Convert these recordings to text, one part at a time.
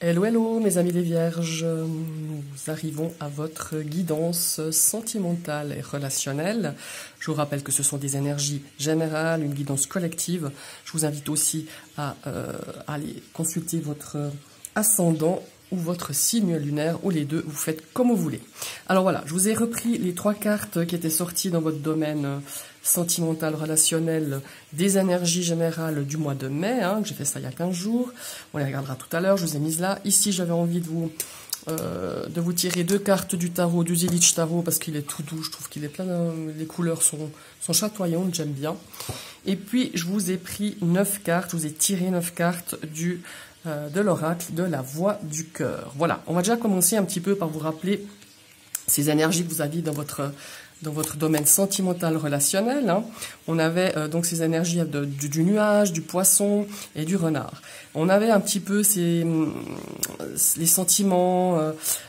Hello, hello mes amis les vierges, nous arrivons à votre guidance sentimentale et relationnelle. Je vous rappelle que ce sont des énergies générales, une guidance collective. Je vous invite aussi à aller consulter votre ascendant ou votre signe lunaire, ou les deux, vous faites comme vous voulez. Alors voilà, je vous ai repris les 3 cartes qui étaient sorties dans votre domaine sentimental, relationnel, des énergies générales du mois de mai, que j'ai fait ça il y a 15 jours. On les regardera tout à l'heure, je vous ai mises là. Ici, j'avais envie de vous tirer 2 cartes du tarot, du Zillich Tarot, parce qu'il est tout doux, je trouve qu'il est plein les couleurs sont chatoyantes, j'aime bien. Et puis, je vous ai pris 9 cartes, je vous ai tiré 9 cartes de l'oracle de la voix du cœur. Voilà, on va déjà commencer un petit peu par vous rappeler ces énergies que vous aviez dans votre domaine sentimental relationnel. On avait donc ces énergies du nuage, du poisson et du renard. On avait un petit peu les sentiments,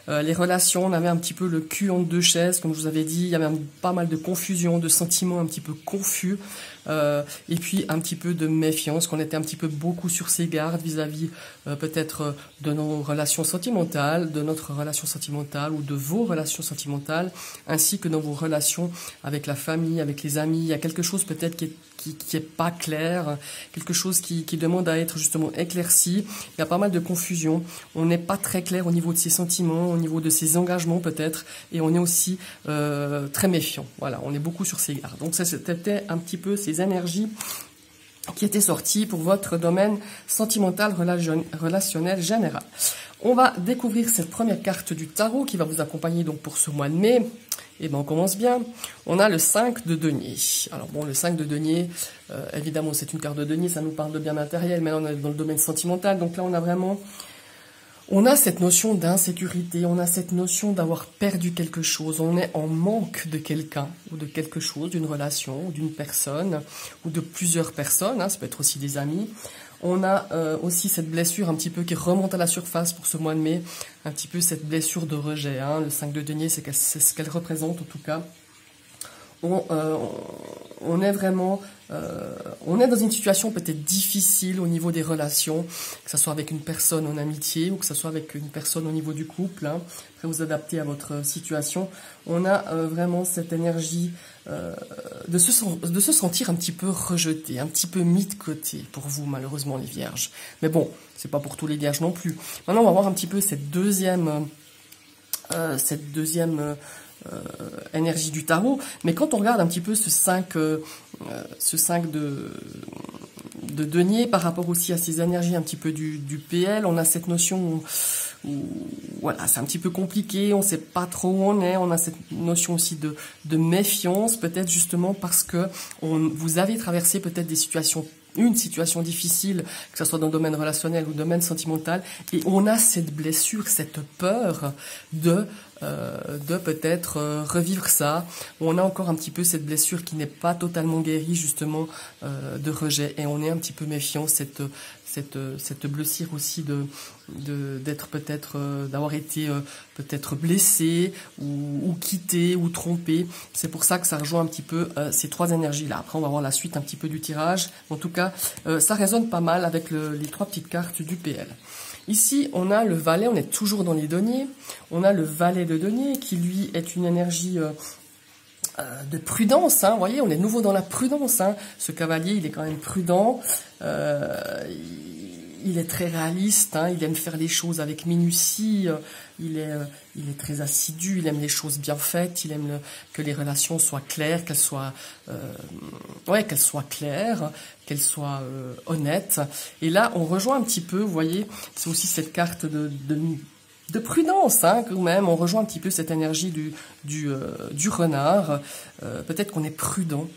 les relations, on avait un petit peu le cul entre 2 chaises, comme je vous avais dit, il y avait pas mal de confusion, de sentiments un petit peu confus, et puis un petit peu de méfiance, qu'on était un petit peu beaucoup sur ses gardes vis-à-vis peut-être de nos relations sentimentales, de notre relation sentimentale ou de vos relations sentimentales, ainsi que dans vos relations avec la famille, avec les amis. Il y a quelque chose peut-être qui est pas clair, quelque chose qui demande à être justement éclairci. Il y a pas mal de confusion. On n'est pas très clair au niveau de ses sentiments, au niveau de ses engagements peut-être, et on est aussi très méfiant. Voilà, on est beaucoup sur ses gardes. Donc ça, c'était un petit peu ces énergies qui étaient sorties pour votre domaine sentimental, relationnel général. On va découvrir cette première carte du tarot qui va vous accompagner donc pour ce mois de mai. Et ben on commence bien. On a le 5 de denier. Alors bon, le 5 de denier, évidemment c'est une carte de denier, ça nous parle de bien matériel, mais là on est dans le domaine sentimental. Donc là on a cette notion d'insécurité, on a cette notion d'avoir perdu quelque chose, on est en manque de quelqu'un ou de quelque chose, d'une relation ou d'une personne ou de plusieurs personnes, ça peut être aussi des amis. On a aussi cette blessure un petit peu qui remonte à la surface pour ce mois de mai, un petit peu cette blessure de rejet. Le 5 de denier, c'est ce qu'elle représente en tout cas. On est vraiment, on est dans une situation peut-être difficile au niveau des relations, que ce soit avec une personne en amitié ou que ce soit avec une personne au niveau du couple. Après, vous adaptez à votre situation. On a vraiment cette énergie de se sentir un petit peu rejeté, un petit peu mis de côté pour vous, malheureusement, les vierges. Mais bon, c'est pas pour tous les vierges non plus. Maintenant, on va voir un petit peu cette deuxième énergie du tarot, mais quand on regarde un petit peu ce 5 de denier par rapport aussi à ces énergies un petit peu du PL, on a cette notion où voilà, c'est un petit peu compliqué, on sait pas trop où on est, on a cette notion aussi de méfiance, peut-être justement parce que vous avez traversé peut-être une situation difficile, que ce soit dans le domaine relationnel ou le domaine sentimental, et on a cette blessure, cette peur de peut-être revivre ça. On a encore un petit peu cette blessure qui n'est pas totalement guérie justement de rejet, et on est un petit peu méfiant, cette blessure aussi d'être peut-être d'avoir été peut-être blessé ou quitté ou trompé. C'est pour ça que ça rejoint un petit peu ces 3 énergies là. Après on va voir la suite un petit peu du tirage. En tout cas ça résonne pas mal avec les 3 petites cartes du PL. Ici, on a le valet, on est toujours dans les deniers. On a le valet de denier qui, lui, est une énergie de prudence. Vous voyez, on est de nouveau dans la prudence. Ce cavalier, il est quand même prudent. Il est très réaliste. Il aime faire les choses avec minutie. Il est très assidu. Il aime les choses bien faites. Il aime que les relations soient claires, qu'elles soient claires, qu'elles soient honnêtes. Et là, on rejoint un petit peu, vous voyez, c'est aussi cette carte de prudence, quand même. On rejoint un petit peu cette énergie du renard. Peut-être qu'on est prudent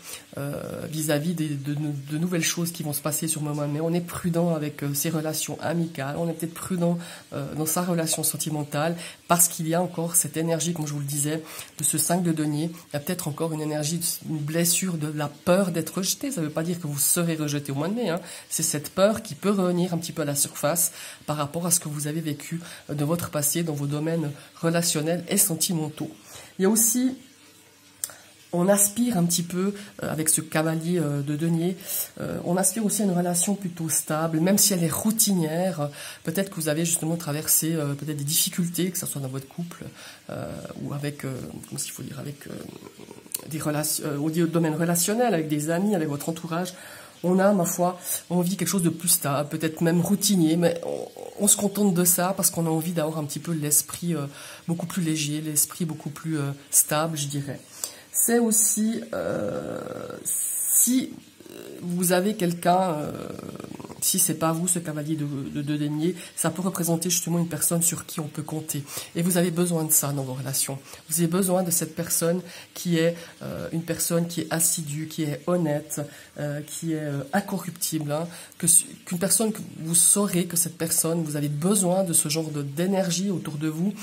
vis-à-vis de nouvelles choses qui vont se passer sur le moment, mais on est prudent avec ses relations amicales, on est peut-être prudent dans sa relation sentimentale, parce qu'il y a encore cette énergie, comme je vous le disais, de ce 5 de denier. Il y a peut-être encore une énergie, une blessure de la peur d'être rejeté. Ça ne veut pas dire que vous serez rejeté au mois de mai. C'est cette peur qui peut revenir un petit peu à la surface par rapport à ce que vous avez vécu de votre passé dans vos domaines relationnels et sentimentaux. Il y a aussi on aspire un petit peu, avec ce cavalier de denier, on aspire aussi à une relation plutôt stable, même si elle est routinière. Peut-être que vous avez justement traversé peut-être des difficultés, que ce soit dans votre couple, ou avec, comment il faut dire, avec des relations, au domaine relationnel, avec des amis, avec votre entourage. On a, ma foi, envie de quelque chose de plus stable, peut-être même routinier, mais on se contente de ça parce qu'on a envie d'avoir un petit peu l'esprit beaucoup plus léger, l'esprit beaucoup plus stable, je dirais. C'est aussi, si vous avez quelqu'un, si c'est pas vous, ce cavalier de denier, ça peut représenter justement une personne sur qui on peut compter. Et vous avez besoin de ça dans vos relations. Vous avez besoin de cette personne qui est une personne qui est assidue, qui est honnête, qui est incorruptible. Hein, qu'une personne que vous saurez que cette personne, vous avez besoin de ce genre d'énergie autour de vous,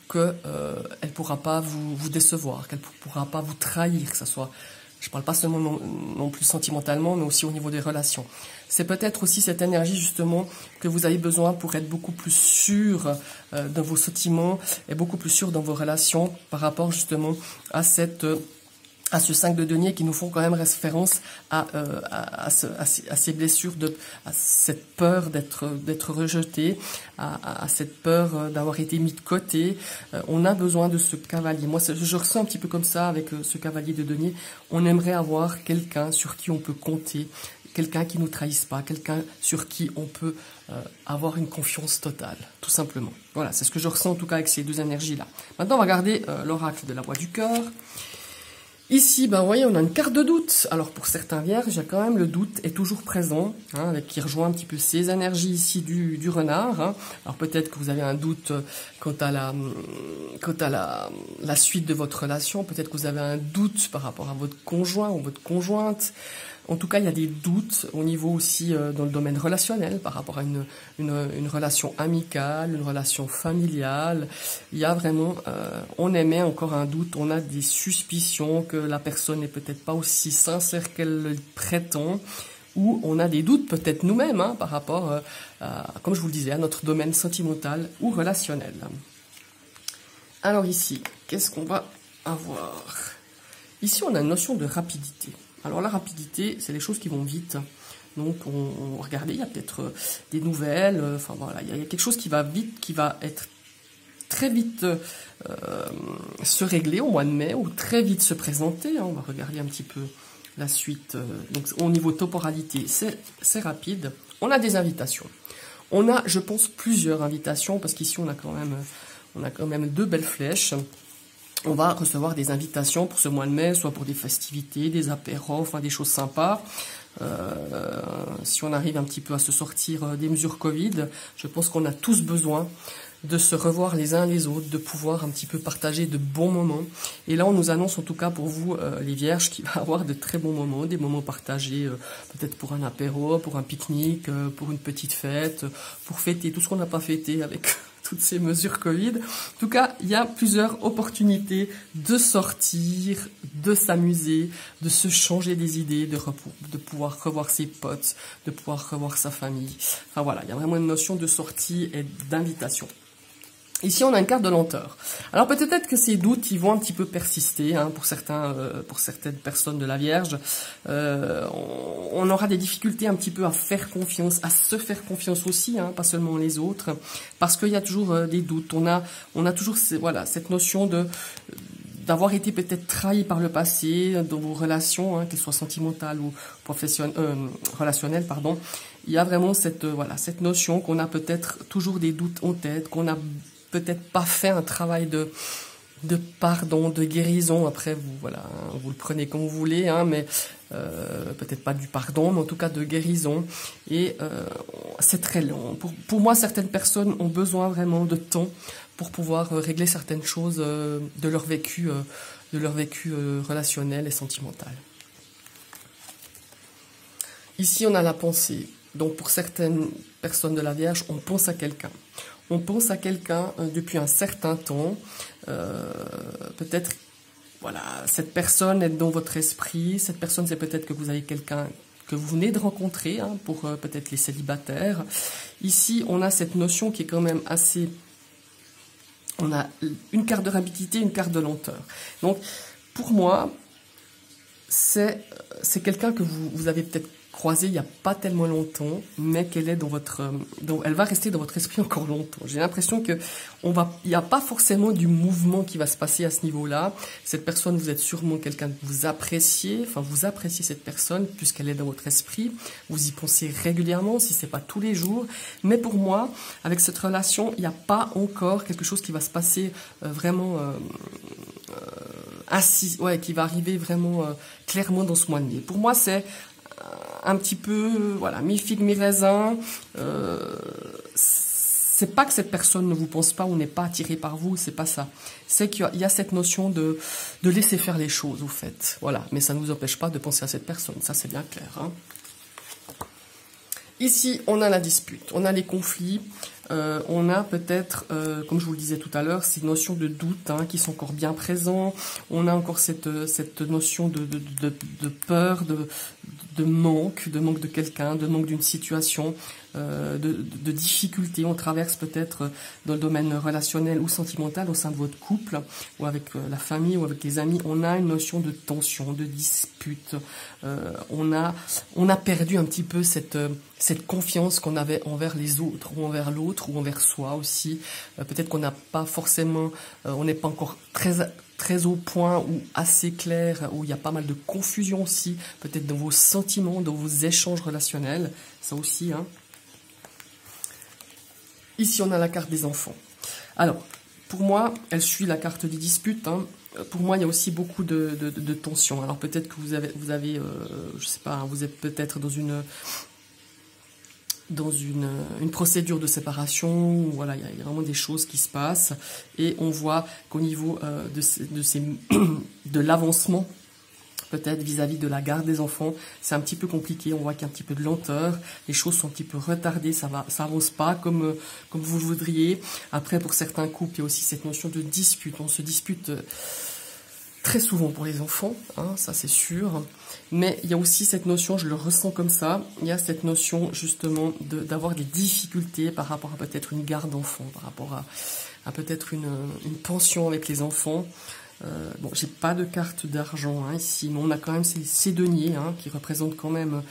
que elle pourra pas vous décevoir, qu'elle pourra pas vous trahir, que ça soit. Je parle pas seulement non plus sentimentalement, mais aussi au niveau des relations. C'est peut-être aussi cette énergie justement que vous avez besoin pour être beaucoup plus sûr dans vos sentiments et beaucoup plus sûr dans vos relations par rapport justement à ce 5 de denier qui nous font quand même référence à ces blessures, à cette peur d'être rejeté, à cette peur d'avoir été mis de côté. On a besoin de ce cavalier. Moi, je ressens un petit peu comme ça avec ce cavalier de denier. On aimerait avoir quelqu'un sur qui on peut compter, quelqu'un qui ne nous trahisse pas, quelqu'un sur qui on peut avoir une confiance totale, tout simplement. Voilà, c'est ce que je ressens en tout cas avec ces deux énergies-là. Maintenant, on va regarder l'oracle de la voix du cœur. Ici, ben, vous voyez, on a une carte de doute. Alors, pour certains vierges, il y a quand même le doute est toujours présent, hein, qui rejoint un petit peu ces énergies ici du renard. Hein. Alors, peut-être que vous avez un doute quant à la suite de votre relation. Peut-être que vous avez un doute par rapport à votre conjoint ou votre conjointe. En tout cas, il y a des doutes au niveau aussi dans le domaine relationnel par rapport à une relation amicale, une relation familiale. Il y a vraiment, on émet encore un doute, on a des suspicions que la personne n'est peut-être pas aussi sincère qu'elle le prétend, ou on a des doutes peut-être nous-mêmes hein, par rapport, comme je vous le disais, à notre domaine sentimental ou relationnel. Alors ici, qu'est-ce qu'on va avoir? Ici, on a une notion de rapidité. Alors la rapidité, c'est les choses qui vont vite. Donc regardez, il y a peut-être des nouvelles. Enfin voilà, il y a quelque chose qui va vite, qui va être très vite se régler au mois de mai ou très vite se présenter. Hein. On va regarder un petit peu la suite. Donc au niveau temporalité, c'est rapide. On a des invitations. On a, je pense, plusieurs invitations parce qu'ici on a quand même deux belles flèches. On va recevoir des invitations pour ce mois de mai, soit pour des festivités, des apéros, enfin des choses sympas. Si on arrive un petit peu à se sortir des mesures Covid, je pense qu'on a tous besoin de se revoir les uns les autres, de pouvoir un petit peu partager de bons moments. Et là, on nous annonce en tout cas pour vous, les vierges, qu'il va y avoir de très bons moments, des moments partagés, peut-être pour un apéro, pour un pique-nique, pour une petite fête, pour fêter tout ce qu'on n'a pas fêté avec toutes ces mesures Covid. En tout cas, il y a plusieurs opportunités de sortir, de s'amuser, de se changer des idées, de pouvoir revoir ses potes, de pouvoir revoir sa famille. Enfin voilà, il y a vraiment une notion de sortie et d'invitation. Ici, on a une carte de lenteur. Alors peut-être que ces doutes, ils vont un petit peu persister hein, pour certaines personnes de la Vierge. On aura des difficultés un petit peu à faire confiance, à se faire confiance aussi, hein, pas seulement les autres, parce qu'il y a toujours des doutes. On a toujours cette notion d'avoir été peut-être trahi par le passé dans vos relations, hein, qu'elles soient sentimentales ou relationnelles, pardon. Il y a vraiment cette notion qu'on a peut-être toujours des doutes en tête, qu'on a peut-être pas fait un travail de pardon, de guérison. Après, vous le prenez comme vous voulez, hein, mais peut-être pas du pardon, mais en tout cas de guérison. Et c'est très long. Pour moi, certaines personnes ont besoin vraiment de temps pour pouvoir régler certaines choses de leur vécu relationnel et sentimental. Ici, on a la pensée. Donc, pour certaines personnes de la Vierge, on pense à quelqu'un. On pense à quelqu'un depuis un certain temps. Peut-être, cette personne est dans votre esprit. Cette personne, c'est peut-être que vous avez quelqu'un que vous venez de rencontrer, hein, pour peut-être les célibataires. Ici, on a cette notion qui est quand même assez... On a une carte de rapidité, une carte de lenteur. Donc, pour moi, c'est quelqu'un que vous avez peut-être croisé il n'y a pas tellement longtemps, mais qu'elle est dans votre, elle va rester dans votre esprit encore longtemps. J'ai l'impression que il n'y a pas forcément du mouvement qui va se passer à ce niveau-là. Cette personne, vous êtes sûrement quelqu'un que vous appréciez, enfin vous appréciez cette personne puisqu'elle est dans votre esprit. Vous y pensez régulièrement, si c'est pas tous les jours. Mais pour moi, avec cette relation, il n'y a pas encore quelque chose qui va se passer vraiment qui va arriver vraiment clairement dans ce mois de mai. Pour moi, c'est un petit peu, voilà, mi-figue, mi-raisin. C'est pas que cette personne ne vous pense pas ou n'est pas attirée par vous, c'est pas ça. C'est qu'il y a cette notion de laisser faire les choses, au fait. Voilà, mais ça ne vous empêche pas de penser à cette personne, ça c'est bien clair. Hein. Ici, on a la dispute, on a les conflits, on a peut-être, comme je vous le disais tout à l'heure, ces notions de doute qui sont encore bien présents. On a encore cette notion de peur, de manque de quelqu'un, de manque d'une situation, de difficultés. On traverse peut-être dans le domaine relationnel ou sentimental au sein de votre couple, ou avec la famille, ou avec les amis. On a une notion de tension, de dispute. On a perdu un petit peu cette confiance qu'on avait envers les autres, ou envers l'autre, ou envers soi aussi. Peut-être qu'on n'a pas forcément, on n'est pas encore très au point ou assez clair, où il y a pas mal de confusion aussi, peut-être dans vos sentiments, dans vos échanges relationnels, ça aussi. Hein. Ici, on a la carte des enfants. Alors, pour moi, elle suit la carte des disputes. Hein. Pour moi, il y a aussi beaucoup de tensions. Alors, peut-être que vous avez je sais pas, vous êtes peut-être dans une procédure de séparation, où, voilà, il y a vraiment des choses qui se passent, et on voit qu'au niveau de l'avancement, peut-être vis-à-vis de la garde des enfants, c'est un petit peu compliqué, on voit qu'il y a un petit peu de lenteur, les choses sont un petit peu retardées, ça avance pas comme vous le voudriez. Après, pour certains couples, il y a aussi cette notion de dispute, on se dispute très souvent pour les enfants, hein, ça c'est sûr, mais il y a aussi cette notion, je le ressens comme ça, il y a cette notion justement d'avoir des difficultés par rapport à peut-être une garde d'enfants, par rapport à peut-être une pension avec les enfants. Bon, j'ai pas de carte d'argent ici, mais on a quand même ces deniers qui représentent quand même,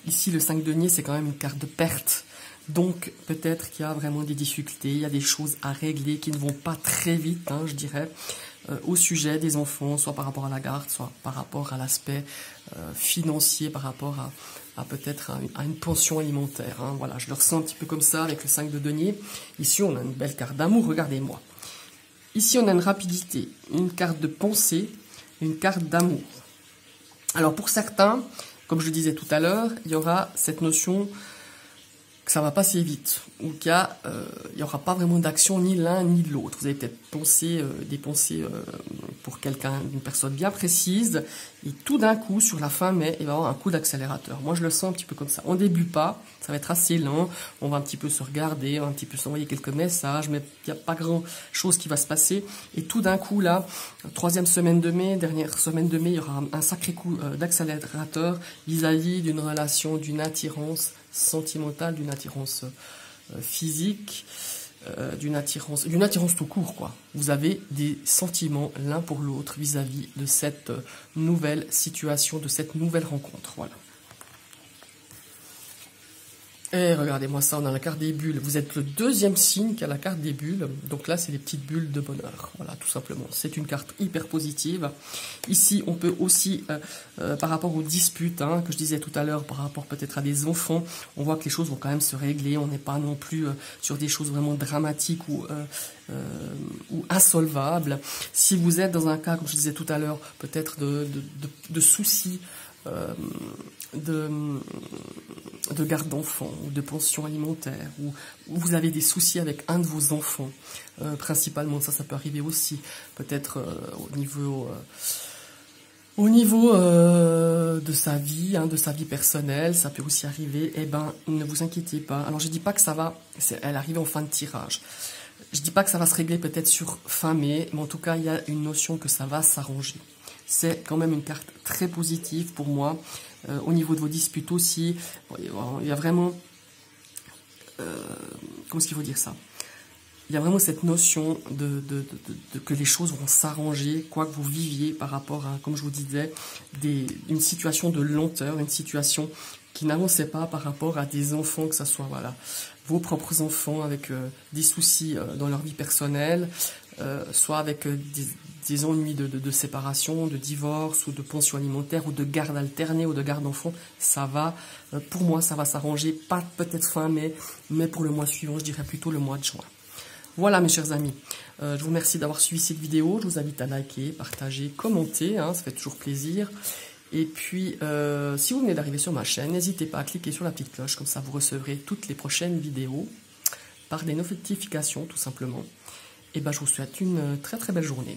ici le 5 deniers c'est quand même une carte de perte. Donc peut-être qu'il y a vraiment des difficultés, il y a des choses à régler qui ne vont pas très vite, je dirais, au sujet des enfants, soit par rapport à la garde, soit par rapport à l'aspect financier, par rapport à peut-être à une pension alimentaire. Voilà, je le ressens un petit peu comme ça avec le 5 de denier. Ici, on a une belle carte d'amour, regardez-moi. Ici, on a une rapidité, une carte de pensée, une carte d'amour. Alors pour certains, comme je le disais tout à l'heure, il y aura cette notion que ça va passer vite, ou qu'il y aura pas vraiment d'action ni l'un ni l'autre. Vous allez peut-être penser des pensées pour quelqu'un, une personne bien précise, et tout d'un coup, sur la fin mai, il va y avoir un coup d'accélérateur. Moi, je le sens un petit peu comme ça. On débute pas, ça va être assez lent, on va un petit peu se regarder, on va un petit peu s'envoyer quelques messages, mais il n'y a pas grand-chose qui va se passer. Et tout d'un coup, là, troisième semaine de mai, dernière semaine de mai, il y aura un sacré coup d'accélérateur vis-à-vis d'une relation, d'une attirance sentimentale, d'une attirance physique, d'une attirance tout court, quoi. Vous avez des sentiments l'un pour l'autre vis-à-vis de cette nouvelle situation, de cette nouvelle rencontre, voilà. Et regardez-moi ça, on a la carte des bulles. Vous êtes le deuxième signe qui a la carte des bulles. Donc là, c'est les petites bulles de bonheur. Voilà, tout simplement. C'est une carte hyper positive. Ici, on peut aussi, par rapport aux disputes, que je disais tout à l'heure, par rapport peut-être à des enfants, on voit que les choses vont quand même se régler. On n'est pas non plus sur des choses vraiment dramatiques ou insolvables. Si vous êtes dans un cas, comme je disais tout à l'heure, peut-être de soucis, de garde d'enfants, ou de pension alimentaire, ou vous avez des soucis avec un de vos enfants, principalement, ça peut arriver aussi, peut-être au niveau de sa vie, de sa vie personnelle, ça peut aussi arriver, ne vous inquiétez pas. Alors je dis pas que ça va, elle arrive en fin de tirage. Je dis pas que ça va se régler peut-être sur fin mai, mais en tout cas, il y a une notion que ça va s'arranger. C'est quand même une carte très positive pour moi. Au niveau de vos disputes aussi, il y a vraiment... comment est-ce qu'il faut dire ça ? il y a vraiment cette notion que les choses vont s'arranger, quoi que vous viviez par rapport à, comme je vous disais, une situation de lenteur, une situation qui n'avançait pas par rapport à des enfants, que ce soit voilà, vos propres enfants avec des soucis dans leur vie personnelle, soit avec des ennuis de séparation, de divorce, ou de pension alimentaire, ou de garde alternée, ou de garde d'enfants. Ça va, pour moi, ça va s'arranger, pas peut-être fin mai, mais pour le mois suivant, je dirais plutôt le mois de juin. Voilà mes chers amis, je vous remercie d'avoir suivi cette vidéo, je vous invite à liker, partager, commenter, hein, ça fait toujours plaisir. Et puis, si vous venez d'arriver sur ma chaîne, n'hésitez pas à cliquer sur la petite cloche, comme ça vous recevrez toutes les prochaines vidéos par des notifications tout simplement. Et ben, je vous souhaite une très très belle journée.